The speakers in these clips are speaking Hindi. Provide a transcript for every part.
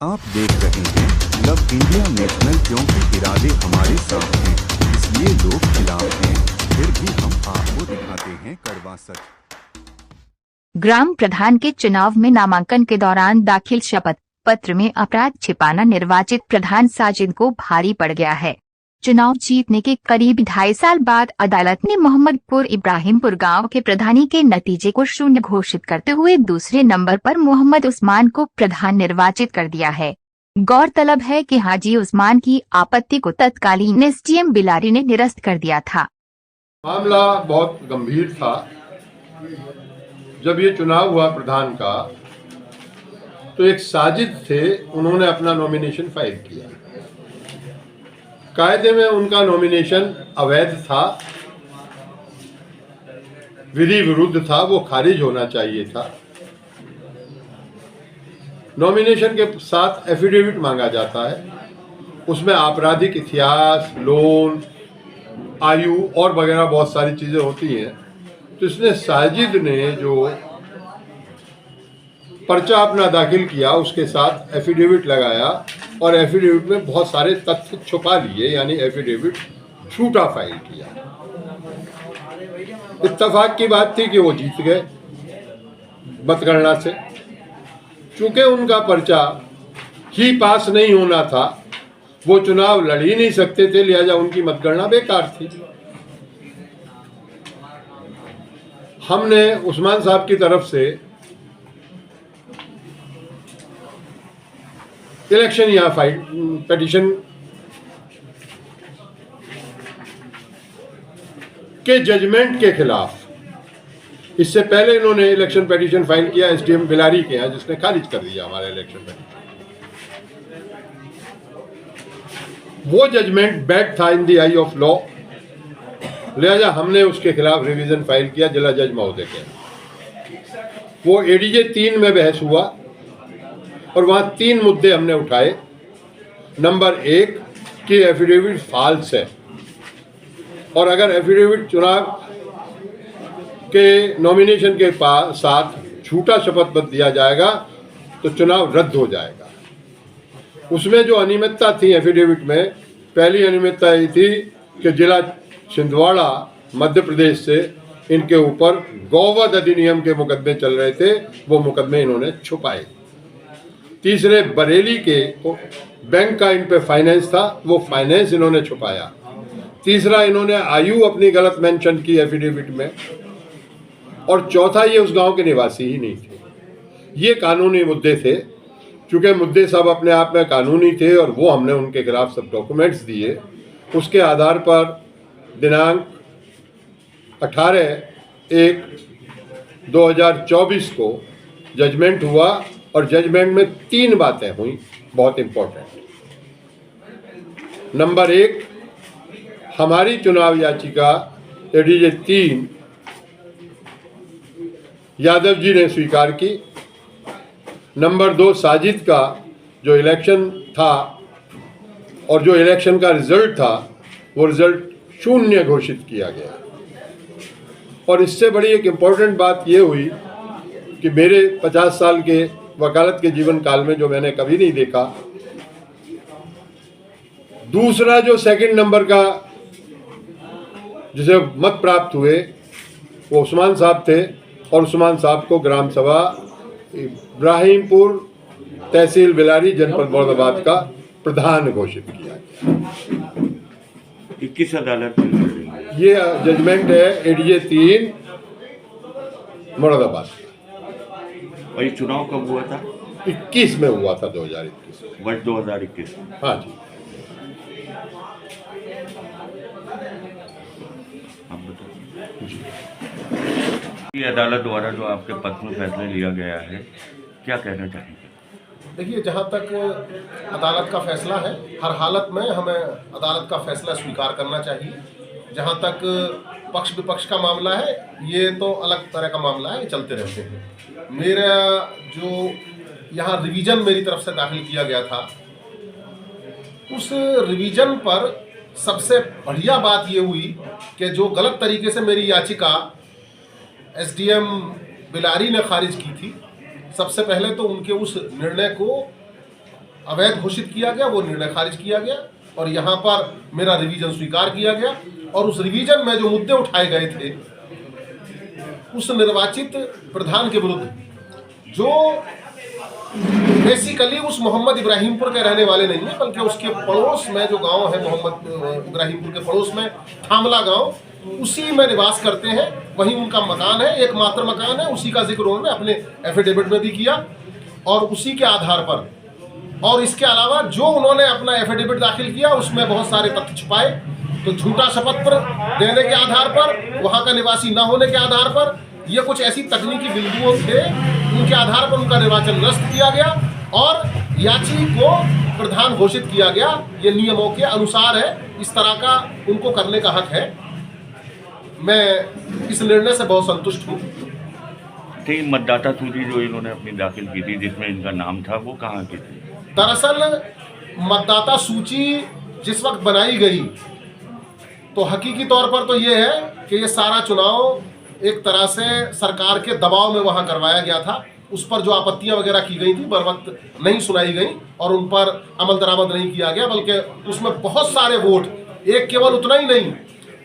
आप देख रहे हैं लव इंडिया नेशनल, क्योंकि इरादे हमारे साथ हैं, इसलिए लोग खिलाफ हैं, फिर भी हम आपको दिखाते हैं कड़वा सच। ग्राम प्रधान के चुनाव में नामांकन के दौरान दाखिल शपथ पत्र में अपराध छिपाना निर्वाचित प्रधान साजिद को भारी पड़ गया है। चुनाव जीतने के करीब 2.5 साल बाद अदालत ने मोहम्मदपुर इब्राहिमपुर गांव के प्रधानी के नतीजे को शून्य घोषित करते हुए दूसरे नंबर पर मोहम्मद उस्मान को प्रधान निर्वाचित कर दिया है। गौरतलब है कि हाजी उस्मान की आपत्ति को तत्कालीन एसडीएम बिलारी ने निरस्त कर दिया था। मामला बहुत गंभीर था। जब ये चुनाव हुआ प्रधान का, तो एक साजिद थे, उन्होंने अपना नॉमिनेशन फाइल किया। कायदे में उनका नॉमिनेशन अवैध था, विधि विरुद्ध था, वो खारिज होना चाहिए था। नॉमिनेशन के साथ एफिडेविट मांगा जाता है, उसमें आपराधिक इतिहास, लोन, आयु और वगैरह बहुत सारी चीज़ें होती हैं। तो इसने साजिद ने जो पर्चा अपना दाखिल किया, उसके साथ एफिडेविट लगाया और एफिडेविट में बहुत सारे तथ्य छुपा लिए, यानी एफिडेविट झूठा फाइल किया। इत्तेफाक की बात थी कि वो जीत गए मतगणना से। चूंकि उनका पर्चा ही पास नहीं होना था, वो चुनाव लड़ ही नहीं सकते थे, लिहाजा उनकी मतगणना बेकार थी। हमने उस्मान साहब की तरफ से इलेक्शन यहाँ फाइल पिटीशन के जजमेंट के खिलाफ, इससे पहले इन्होंने इलेक्शन पिटीशन फाइल किया एसडीएम बिलारी के यहाँ, जिसने खारिज कर दिया हमारा इलेक्शन पिटीशन। वो जजमेंट बैड था in the I of law, लिहाजा हमने उसके खिलाफ रिवीजन फाइल किया जिला जज महोदय के। वो एडीजे 3 में बहस हुआ और वहाँ 3 मुद्दे हमने उठाए। नंबर 1 कि एफिडेविट फॉल्स है, और अगर एफिडेविट चुनाव के नॉमिनेशन के साथ झूठा शपथ पत्र दिया जाएगा तो चुनाव रद्द हो जाएगा। उसमें जो अनियमितता थी एफिडेविट में, पहली अनियमितता ये थी कि जिला छिंदवाड़ा मध्य प्रदेश से इनके ऊपर गौवध अधिनियम के मुकदमे चल रहे थे, वो मुकदमे इन्होंने छुपाए। तीसरे, बरेली के बैंक का इन पे फाइनेंस था, वो फाइनेंस इन्होंने छुपाया। तीसरा, इन्होंने आयु अपनी गलत मेंशन की एफिडेविट में। और चौथा, ये उस गांव के निवासी ही नहीं थे। ये कानूनी मुद्दे थे। चूँकि मुद्दे सब अपने आप में कानूनी थे और वो हमने उनके खिलाफ सब डॉक्यूमेंट्स दिए, उसके आधार पर दिनांक 18/1/2024 को जजमेंट हुआ और जजमेंट में 3 बातें हुई बहुत इंपॉर्टेंट। नंबर 1, हमारी चुनाव याचिका एडीजे 3 यादव जी ने स्वीकार की। नंबर 2, साजिद का जो इलेक्शन था और जो इलेक्शन का रिजल्ट था, वो रिजल्ट शून्य घोषित किया गया। और इससे बड़ी एक इम्पॉर्टेंट बात ये हुई कि मेरे 50 साल के वकालत के जीवन काल में जो मैंने कभी नहीं देखा, दूसरा जो सेकंड नंबर का जिसे मत प्राप्त हुए, वो उस्मान साहब थे और उस्मान साहब को ग्राम सभा इब्राहिमपुर तहसील बिलारी जनपद मुरादाबाद का प्रधान घोषित किया गया। किस अदालत में? ये जजमेंट है एडीजे 3 मुरादाबाद। और ये चुनाव कब हुआ था? 21 में हुआ था, 2021 वर्ष 2021। हाँ जी। आप बताइए, ये अदालत द्वारा जो आपके पक्ष में फैसला लिया गया है, क्या कहना चाहेंगे? देखिए, जहाँ तक अदालत का फैसला है, हर हालत में हमें अदालत का फैसला स्वीकार करना चाहिए। जहाँ तक पक्ष विपक्ष का मामला है, ये तो अलग तरह का मामला है, ये चलते रहते हैं। मेरा जो यहाँ रिवीजन मेरी तरफ से दाखिल किया गया था, उस रिवीजन पर सबसे बढ़िया बात ये हुई कि जो गलत तरीके से मेरी याचिका एसडीएम बिलारी ने खारिज की थी, सबसे पहले तो उनके उस निर्णय को अवैध घोषित किया गया, वो निर्णय खारिज किया गया और यहाँ पर मेरा रिवीजन स्वीकार किया गया। और उस रिवीजन में जो मुद्दे उठाए गए थे उस निर्वाचित प्रधान के विरुद्ध, जो बेसिकली उस मोहम्मद इब्राहिमपुर के रहने वाले नहीं है, बल्कि उसके पड़ोस में जो गांव है, मोहम्मद इब्राहिमपुर के पड़ोस में थामला गांव, उसी में निवास करते हैं, वहीं उनका मकान है, एकमात्र मकान है, उसी का जिक्र उन्होंने अपने एफिडेविट में भी किया। और उसी के आधार पर, और इसके अलावा जो उन्होंने अपना एफिडेविट दाखिल किया उसमें बहुत सारे तथ्य छुपाए। तो झूठा शपथ पत्र देने के आधार पर, वहाँ का निवासी न होने के आधार पर, ये कुछ ऐसी तकनीकी बिंदुओं थे, उनके आधार पर उनका निर्वाचन निरस्त किया गया और याची को प्रधान घोषित किया गया। ये नियमों के अनुसार है, इस तरह का उनको करने का हक है। मैं इस निर्णय से बहुत संतुष्ट हूँ। ठीक, मतदाता सूची जो इन्होंने अपनी दाखिल की थी जिसमें इनका नाम था, वो कहाँ की थी? दरअसल मतदाता सूची जिस वक्त बनाई गई तो हकीकी तौर पर तो ये है कि ये सारा चुनाव एक तरह से सरकार के दबाव में वहाँ करवाया गया था। उस पर जो आपत्तियां वगैरह की गई थी बर वक्त नहीं सुनाई गई और उन पर अमल दरामद नहीं किया गया, बल्कि उसमें बहुत सारे वोट, एक केवल उतना ही नहीं,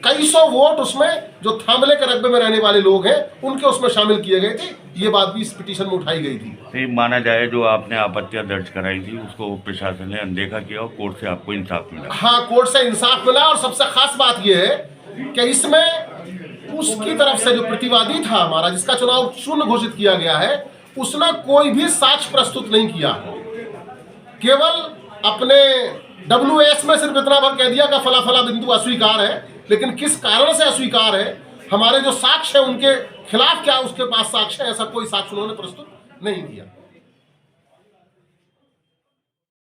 कई सौ वोट उसमें जो थामले के रकबे में रहने वाले लोग हैं उनके उसमें शामिल किए गए थे। ये बात भी इस पिटीशन में उठाई गई थी। तो माना जाए जो आपने आपत्तियां दर्ज कराई थी उसको प्रशासन ने अनदेखा किया और कोर्ट से आपको इंसाफ मिला। हाँ, कोर्ट से इंसाफ मिला। और सबसे खास बात यह है कि इसमें उसकी तरफ से जो प्रतिवादी था हमारा, जिसका चुनाव शून्य घोषित किया गया है, उसने कोई भी साक्ष्य प्रस्तुत नहीं किया। केवल अपने WS में सिर्फ इतना भर कह दिया कि फला फला बिंदु अस्वीकार है, लेकिन किस कारण से अस्वीकार है, हमारे जो साक्ष्य है उनके खिलाफ क्या उसके पास साक्ष्य है, ऐसा कोई साक्ष्य उन्होंने प्रस्तुत नहीं किया।